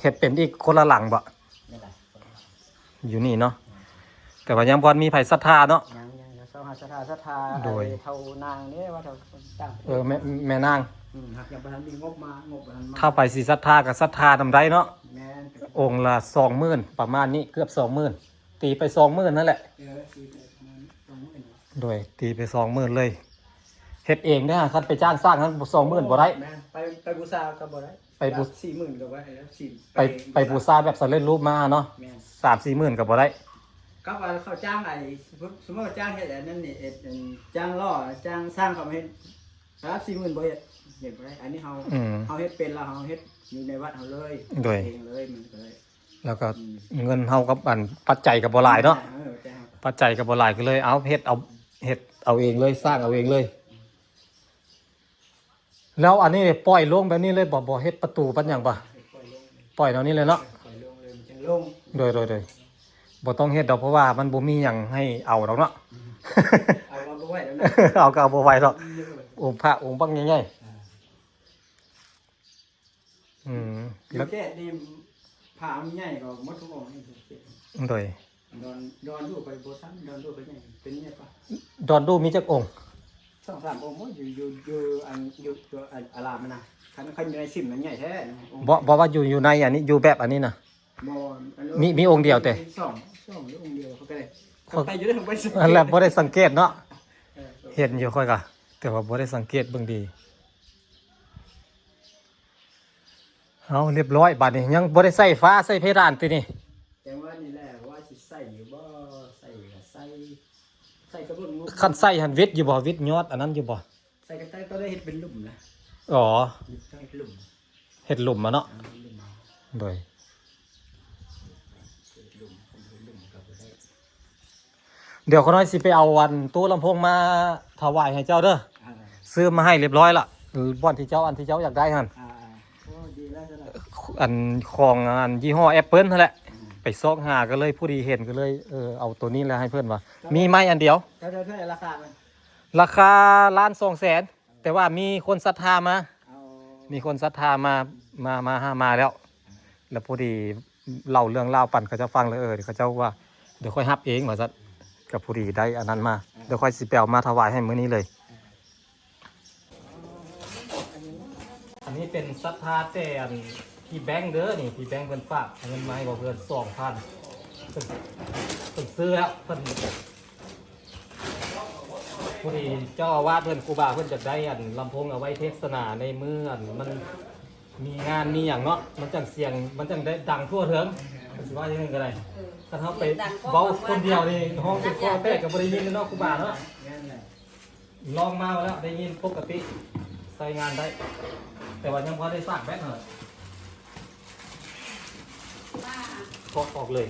เฮ็ดเป็นอีกคนละหลังบ่ นั่นแหละ อยู่นี่เนาะแต่ว่ายังบ่มีไผศรัทธาเนาะ ยังเสาหาศรัทธา โดย เท่านางนี่ว่าเท่าตั้ง แม่นาง หากยังบ่ทันมีงบมางบบ่ทันมา ถ้าไปสิศรัทธาก็ศรัทธานำได้เนาะ แม่น องค์ละ 20,000ประมาณนี้เกือบ 20,000ตีไป 20,000นั่นแหละ คือประมาณ20,000 โดยตีไป 20,000เลยเฮ็ดเองได้อคันไปจ้างสร้างนั้น20,000บ่ได้ แม่นไปบูชาก็บ่ได้ ไปบู 40,000ก็ว่าให้แล้วไปบูชาแบบสำเร็จรูปมาเนาะ แม่น 3-4 หมื่นก็บ่ได้ ก็ว่าเขาจ้างสมมติว่าจ้างเฮ็ดอันนั้นนี่จ้างล่อจ้างสร้างเขามาเฮ็ดรับ40,000บ่เฮ็ดบ่ได้อันนี้เฮาเฮ็ดเป็นแล้วเฮาเฮ็ดอยู่ในวัดเฮาเลย โดย เองเลยมันก็เลย แล้วก็เงินเฮากับอันปัจจัยก็บ่หลายเนาะ จ้าง ปัจจัยก็บ่หลายก็เลยเอาเฮ็ดเอาเองเลยสร้างเอาเองเลย แล้วอันนี้ปล่อยลงแบบนี้เลยบ่เฮ็ดประตูปัญญังบ่ ปล่อยลง ปล่อยเท่านี้เลยเนาะ ปล่อยลงเลยมันจังลง โดยบ่ต้องเฮ็ดดอกเพราะว่ามันบ่มีหยังให้เอาดอกเนาะ เอามาบ่ไหวแล้วนะ เอาก็เอาบ่ไหวดอกองค์พระองค์บักใหญ่ๆแล้วแค่นี่ผ่ามันใหญ่ก็หมดทุกองค์นี่ โดย ดอนดูไปบ่ซ้ํดอนดูไปใหญ่เป็นเนี่ยป่ะ ดอนดูมีจักองค์ 2-3องค์อยู่อารามมันน่ะคันอยู่ในซิมมันใหญ่แท้ บ่ว่าอยู่ในอันนี้อยู่แบบอันนี้น่ะ บ่ มีองค์เดียวแต่ สองหรือองค์เดียวเขาก็เลยเขาไปอยู่ได้ทั้งไปสิ อันแรกบ่ได้สังเกตเนาะเห็นอยู่ค่อยก็แต่ว่าบ่ได้สังเกตเบิ่งดีเอาเรียบร้อยบัดนี้ยังบ่ได้ใส่ฟ้าใส่เพดานตินี่ แต่ว่านี่แหละว่าสิใส่อยู่บ่ใส่กระบุนงู คันใส่หันวิทย์อยู่บ่วิทย์ยอดอันนั้นอยู่บ่ ใส่กระต่ายก็ได้เฮ็ดเป็นหลุมนะ อ๋อ ใส่หลุม เฮ็ดหลุมมาเนาะ หลุม โดย หลุมก็บ่ได้ เดี๋ยวเขาน้อยสิไปเอาวันตู้ลำโพงมาถวายให้เจ้าเด้อ อ่า ซื้อมาให้เรียบร้อยละบ่อนที่เจ้าอันที่เจ้าอยากได้หั่น อ่าโอ้ดีแล้วจ้ะ อันของอันยี่ห้อ Apple นั่นแหละไปซอกหาก็เลยผู้ดีเห็นก็เลยเอาตัวนี้แล้วให้เพื่อนว่ามีไม้อันเดียว เท่าไหร่ราคามัน ราคา1,200,000แต่ว่ามีคนศรัทธามา เอา มีคนศรัทธามาแล้วแล้วพอดีเล่าเรื่องเล่าวปั่นเขาจะฟังเลยเดี๋ยวเขาจะว่าเดี๋ยวค่อยฮับเองว่าซะกับพอดีได้อันนั้นมาเดี๋ยวค่อยสิไปเอามาถวายให้มื้อนี้เลย อันนี้เป็นศรัทธาแต่อันพี่แบงค์เด้อนี่พี่แบงค์เพิ่นฝากเงินมาให้บ่เพิ่น2,000เพิ่นซื้อแล้วเพิ่นพอดีเจ้าอาวาสเพิ่นครูบาเพิ่นจะได้อันลำโพงเอาไว้เทศนาในมื้ออันมันมีงานมีหยังเนาะมันจังเสียงมันจังได้ดังทั่วถึงสิว่าอย่างนึงก็ได้ถ้าเฮาไปเว้าคนเดียวนี่ห้องเป็นคอแตกก็บ่ได้ยินเนาะครูบาเนาะ งั้นแหละ ลองมาแล้วได้ยินปกติใช้งานได้ แต่ว่ายังพอได้สร้างแบตเหรอก็ออกเลย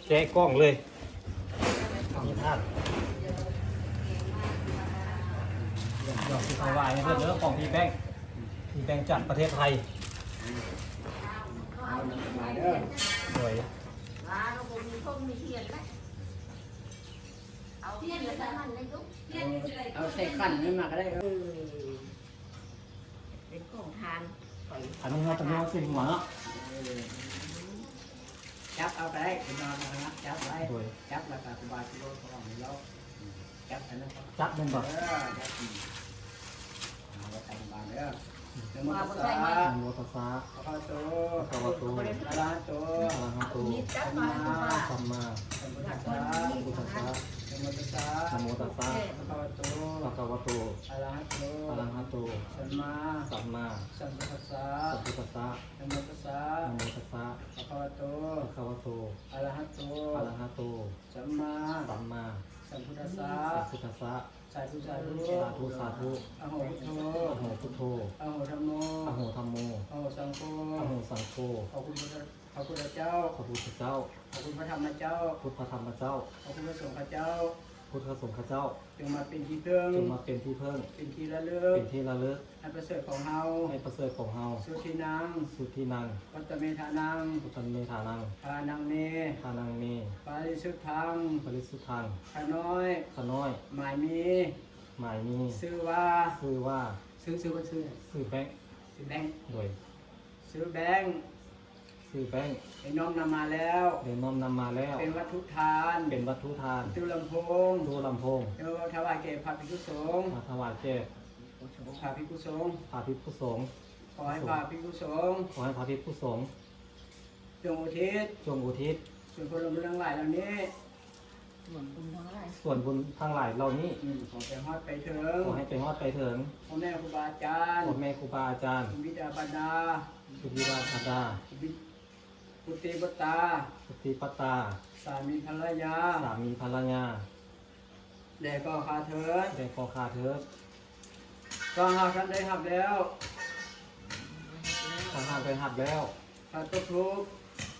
แกะกล้องเลยนี่ท่านเดี๋ยวสิถวายให้เพื่อนเด้อของพี่แบงค์จัดประเทศไทย เอามาเด้อ สวย ร้านเรามีคนมีเทียนไหมเอาเทียนเลยท่านเลยลูกเทียนจะได้ เอาใส่ขันนี่มาก็ได้ เป็นของทาน อันนี้เราจะมีสิ่งหัวเนาะ จับเอาไปได้คุณนอนนะจับไว้ สวย จับแล้วก็สบายที่รถของเราจับอันนั้น จับเป็นแบบ จับเอาไว้ทำบานเด้อเดี๋ยวมันจะ โมตัสสะ เข้าโต ภะคะวะโต อะระหะโต อะระหะโต จับมาทุกว่า สัมมา สัมพุทธัสสะ พุทธัสสะ นะโมตัสสะ นะโมตัสสะ เข้าโต ภะคะวะโต อะระหะโต อะระหะโต สัมมา สัมมา สัมพุทธัสสะ สัพพุทธัสสะ นะโมตัสสะ นะโมตัสสะ เข้าโต ภะคะวะโต อะระหะโต อะระหะโต สัมมา สัมมา สัมพุทธัสสะ สัพพุทธัสสะ สาธุสาธุ สาธุสาธุ อะโหพุทโธ อะโหพุทโธ อะโหธัมโม อะโหธัมโม อะโหสังโฆ อะโหสังโฆ ขอบคุณพระพุทธเจ้า พระพุทธเจ้า ขอบคุณพระธรรมเจ้า พุทธธรรมเจ้า ขอบคุณพระสงฆ์เจ้า พุทธสงฆ์เจ้า จงมาเป็นที่พึ่ง จงมาเป็นที่พึ่ง เป็นที่ระลึก เป็นที่ระลึก ให้ประเสริฐของเฮา ให้ประเสริฐของเฮา สุทินัง สุทธินัง วัตเมธานัง พุทธเมธานัง ทานังเม ทานังเม ปาริสุทธัง ปริสุทธัง ขาน้อย ขน้อย หมายมี หมายมี ซื้อว่า ชื่อว่า ซื้อว่าซื้อ ชื่อแบงค์ ซื้อแบงค์ โดย ซื้อแบงค์ ชื่อแบงค์ ไอ้น้อมนำมาแล้ว เดนน้อมนำมาแล้ว เป็นวัตถุทาน เป็นวัตถุทาน ตู้ลำโพง ตู้ลำโพง เดี๋ยวถวายแก่พระภิกษุสงฆ์ มาถวายแก่ พระภิกษุสงฆ์ พระภิกษุสงฆ์ ขอให้พระภิกษุสงฆ์ ขอให้พระภิกษุสงฆ์ จงอุทิศ จงอุทิศ ส่วนผลบุญทั้งหลายเหล่านี้ ส่วนบุญทั้งหลาย ส่วนบุญทั้งหลายเหล่านี้ ขอไปฮอดไปถึง ขอให้ไปฮอดไปถึง พ่อแม่ครูบาอาจารย์ พ่อแม่ครูบาอาจารย์ คุณบิดาบรรดา สุริวาสดา พุทธิบุตตา สุติปตา สามีภรรยา สามีภรรยา และก็คาเถิด ได้ขอขาเถิด ก็หากท่านได้หับแล้ว ถ้าหากไปหับแล้ว ขาดตกทุกข์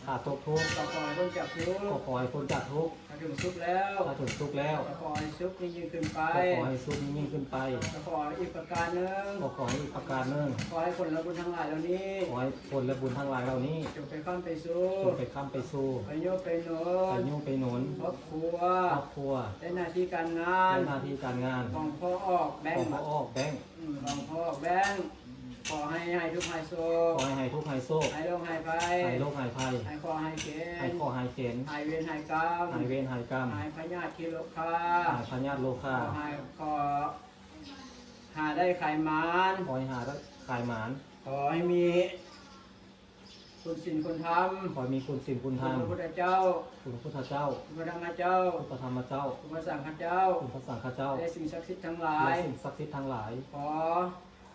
ขาดตกทุกข์ ก็ขอให้พ้นจากทุกข์ ก็ขอให้พ้นจากทุกข์ ถ้าถึงทุกข์แล้ว ถ้าถึงทุกข์แล้ว ก็ขอให้สุขยิ่งขึ้นไป ก็ขอให้สุขยิ่งขึ้นไป ก็ขออีกประการหนึ่ง ก็ขอให้อีกประการหนึ่ง ขอให้ผลบุญทั้งหลายเหล่านี้ ขอให้ผลและบุญทั้งหลายเหล่านี้ จงไปข้ามไปสู่ จงไปค้ำไปสู่ ไปโยกไปโหน ไปยุ่งไปหนุน ครอบครัว ครอบครัว ได้หน้าที่การงาน และหน้าที่การงาน ของพ่อออกแบ ข ง อง ค์ พระออกแบงค์ ของพ่อออกแบงค์ขอให้ทุกข์ให้โศ ขอก ให้ทุกข์ให้โศก ให้โรคให้ภัย ให้โรคให้ภัย ให้ขอให้เก ให้ ณฑ์ ข้อให้เข็น ให้เวรให้กรรม ให้เวรให้กรรม ให้พญาธิโลคา ให้พญาติโล ข คา อให้หาได้ไขมาน ขอให้หาได้ขายหมาน ขอให้มีคุณศีลคุณธรรม ขอให้มีคุณศีลคุณธรรม พระพุทธเจ้า คุณพุทธเจ้า คุณพระธรรมเจ้า คุณพระธรรมเจ้า คุณพระสังฆเจ้า คุณพระสังฆเจ้า และสิ่งศักดิ์สิทธิ์ทั้งหลา และ ย สิ่งศักดิ์สิทธิ์ทั้งหลาย ขอ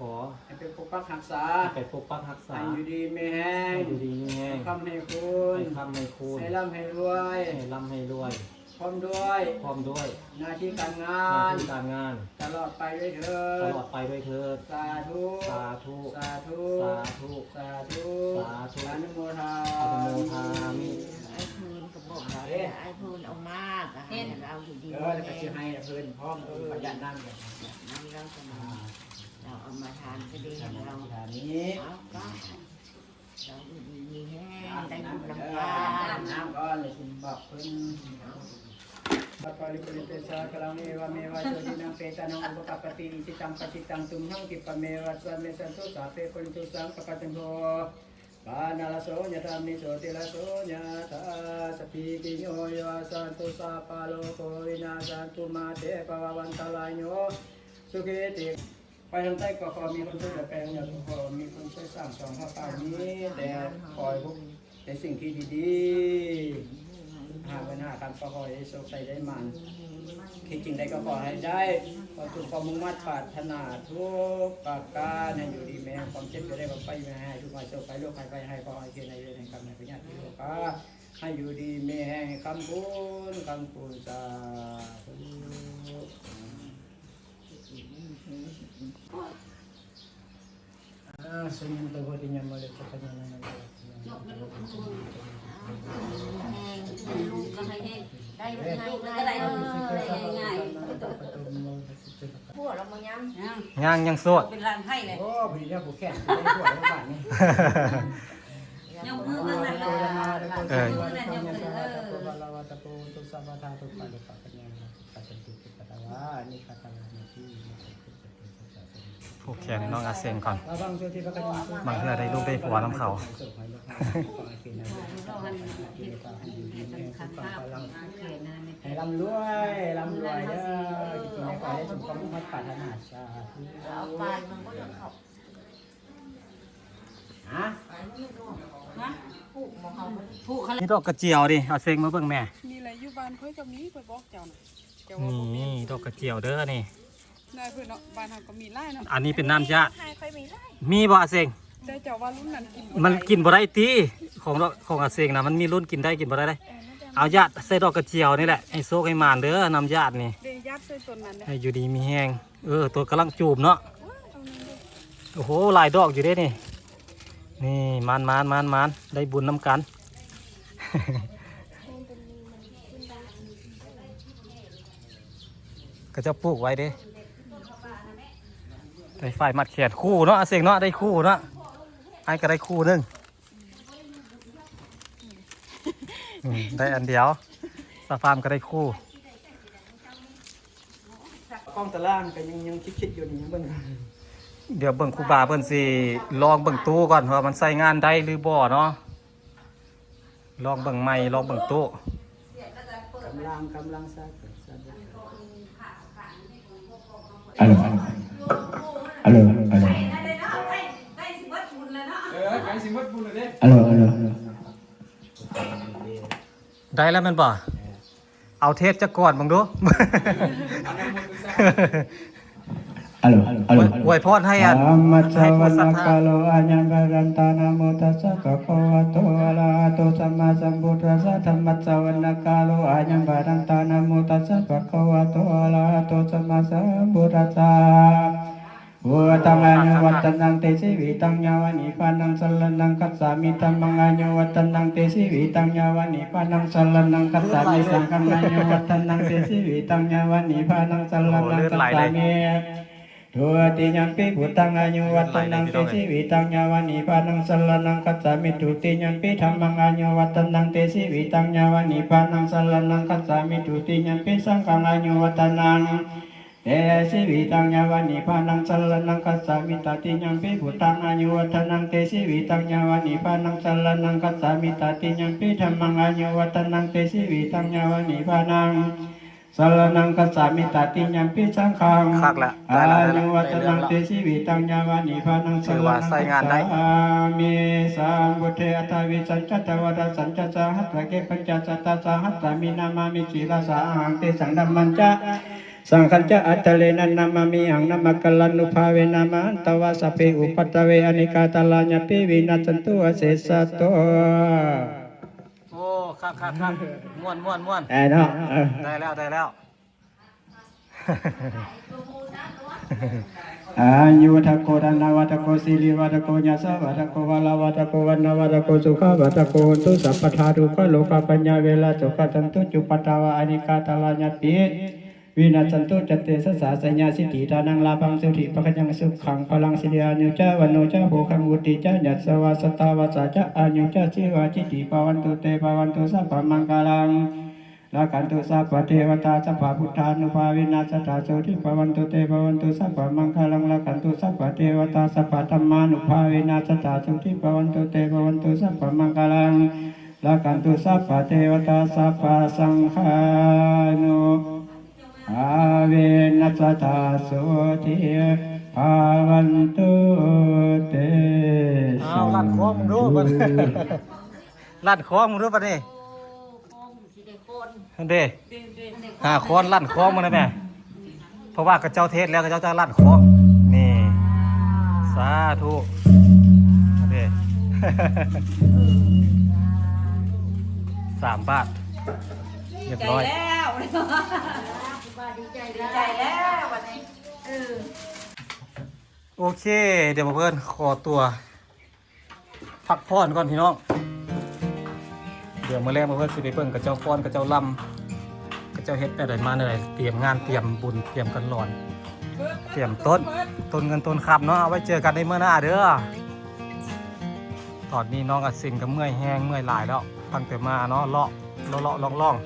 ขอ ให้เป็นปกปักรักษา ให้ไปปกปักรักษา ให้อยู่ดีไม่แห้ง ให้อยู่ดีมีแห้ง คำให้คุณ ให้คำให้คูณ ให้ร่ำให้รวย ให้ร่ำให้รวย พร้อมด้วย พร้อมด้วย หน้าที่การงา หน้าน ที่การงาน ตลอดไปด้วยเถิ ต ด ลอดไปด้วยเถิด สาธุ สาธุ สาธุ สาธุ สาธุ สาธุ อนุโมทา อนุโมทามิ ไอ้คืนก เราไอ้พูนเอามากเห็นเราอยู่ดี แล้วก็สิให้เพิ่นพร้อมประหยัดน้ำเลย นั่นเราจะมาเราเอามาทานก็ดีเรา ทานนี้ เอาก็เราอยู่ดีมีแห้งได้บุญ น้ น้ำตาล ำก็เลยสิบอกเพิ่นปัตตาลิปุริเตสากลังเอวเมวะโจดินังเปตานังอุปกัปปติอิสิตังปจิตังตุมหังกิปะเมวะสวเมสันตุสาเปปุริตุสังปะกตังโฆปานาลโสยะธรรมิโสติลโสยะธาสปิติโยโยสันตุสาปาโลโควินาสันตุมาเตปะวันตาลายโยสุขิติไปทางใต้ก็ขอมีคนช่วยเหลือแปลงอย่างขอมีคนช่วยสร้างสองข้าวปลานี้แต่คอยพวกในสิ่งที่ดีๆหาวันหาคำก็ขอให้โชคใส่ได้มันคิดจริงใดก็ขอให้ได้ขอจุดความมุ่งมั่นปรารถนาทุกประการให้อยู่ดีแม้ความเจ็บจะได้ความไปไม่ให้ทุกข์ให้โชคไปโรคไปให้ขอให้เกิดในเรื่องแห่งกรรมในปัญญาที่โลกาให้อยู่ดีแม้คำพูนสาธุsenyum terbuatnya malah cakapnya nana. ลูกก็ให้ได้ง่ายก็ได้ง่ายพวกเรามาย้ำ ย่างยังโสด เป็นร้านให้เลย โอ้พี่เนี่ยผู้แข่งได้ทั่วแล้วบ้านนี้ ยกมือกันเลย ผูกแขนให้น้องอาเซงก่อนบางเทื่อได้ลูกได้ผัวน้ำเขา ให้ร่ำรวยเด้อกินได้ก็ได้สมความมุ่งมั่นปรารถนาสาธุ เอาไปมันก็จะเข้า ฮะ ผูกมองเขา ผู้เขา นี่ดอกกระเจียวดิอาเซงมาเบิ่งแม่ นี่แหละอยู่บ้านเพิ่นก็มีเพิ่นบอกเจ้าน่ะเจ้าว่าบ่มี นี่ดอกกระเจียวเด้อนี่ นายเพิ่นเนาะบ้านเฮาก็มีหลายเนาะ อันนี้เป็นน้ำยา ใครค่อยมีได้ มีบ่อาเซง แต่เจ้าว่ารุ่นนั้นกิน มันกินบ่ได้ติของอาเซงนะมันมีรุ่นกินได้กินบ่ได้ได้เอาญาติใส่ดอกกระเจียวนี่แหละให้โซกให้มานเด้อน้ำญาตินี่ เดยัดใส่ต้นนั้นเด้ ให้อยู่ดีมีแห้งตัวกำลังจูบเนาะ เอานั่นเด้ โอ้โหหลายดอกอยู่เด้นี่นี่มันได้บุญน้ำกัน ก็จะปลูกไว้เด้ได้ไฟมัดแขนคู่เนาะอาเซงเนาะได้คู่เนาะไอ้ก็ได้คู่หนึงได้อันเดียวสาฟาร์มก็ได้คู่ กล้องตะล่างก็ยังคิดอยู่นี่ยังเบิ่ง เดี๋ยวเบิ่งครูบาเพิ่นสิลองเบิ่งตู้ก่อนว่ามันใส่งานได้หรือบ่เนาะลองเบิ่งไม้ลองเบิ่งตู้ กำลังซะ Alo, alo, alo, alo, ได้สิวัดบุญเลยเนาะ ไก่สิมดบุญเลยเด้ alo, alo, alo. ได้แล้วแมันบ่เอาเทสจักก่อนบังดู Alo, alo, อวยพรให้อัน Amma ให้ผู้ศรัท cawana ธา kalo anyambaranta namo tassa bhagavato arahato samma sambuddhassa dhamma cawana kalo anyambaranta namo tassa bhagavato arahato samma sambuddhassa Vutamanya watanang te sivitang nyawa nipanang salanang katsami tamanganya watanang te sivitang nyawa nipanang salanang katsami sangkamanya watanang te sivitang nyawa nipanang salanang katsami Dua tinyampi putang anyu watanang te sivitang nyawa nipanang salanang katsami du tinyampi dhammang anyu watanang te sivitang nyawa nipanang salanang katsami du tinyampi sangkang anyu watanang Tesi vitang nyawa nipanang salanang katsami tati nyampi putang anyu watanang tesi vitang nyawa nipanang salanang katsami tati nyampi dhammang anyu watanang tesi vitang nyawa nipanang salanang katsami tati nyampi sangkang anyu watanang tesi vitang nyawa nipanang salanang katsami sambuddhe atawi sancata wada sancata hatrake pancacata sahatrami namami cirasahang te sangdammanca Sangkanca adalena namami ang namakalan uphawe nama antawa sapi upatawe anikatala nyapi winacentu asesato โอ้ครับม่วน เนาะ ได้แล้ว อายุวัตโกดันนาวัตโกสิริวัตโกญาสวัตโกวาลาวัตโกวันนาวัตโกสุขวัตโกตุสัพพทาทุกโลกปัญญาเวลาสุขจันตุจุปตาวาอนิกาตลาญาติวินาสันตุจเตสสาสัญญาสิทธิทานังลาภังสุธิปะกังสุขังพลังสิริอายุจาวันโนจาโภคังอุติจายัสสวาสตาวาสาจาอายุจาสิวาจิติปวันตุเตปวันตุสัพพมังคลังละกันตุสัพพเทวตาสัพพพุทธานุภาเวนัสตาโสติปวันตุเตปวันตุสัพพมังคลังละกันตุสัพพเทวตาสัพพธรรมานุภาเวนัสตาโสติปวันตุเตปวันตุสัพพมังคลังละกันตุสัพพเทวตาสัพพสังฆานุอาเวนัสตาโสติภาวันตุเต เอาลั่นคอมึงรู้ป่ะ ลั่นคอมึงรู้ป่ะนี่ โค้งสิได้โคน นั่นเด้หาคอนลั่นคอมึงนะแม่เพราะว่ากระเจ้าเทศแล้วกระเจ้าจะลั่นคอนี่สาธุนั่นเด้ 3 บาทเรียบร้อย แล้วดีใจแล้ววันนี้ โอเค เดี๋ยวมาเพื่อนขอตัวพักผ่อนก่อนพี่น้อง เดี๋ยวมาแรกมาเพื่อนสิไปเพิ่งกับเจ้าฟ้อนกับเจ้าลำกับเจ้าเฮ็ดอะไรมาอะไรเตรียมงานเตรียมบุญเตรียมกันหลอน เตรียมต้นเงินต้นคำเนาะเอาไว้เจอกันในเมื่อหน้าเด้อตอนนี้น้องอัศสินก็เมื่อยแห้งเมื่อยหลายแล้วตั้งแต่มาเนาะเลาะล่อง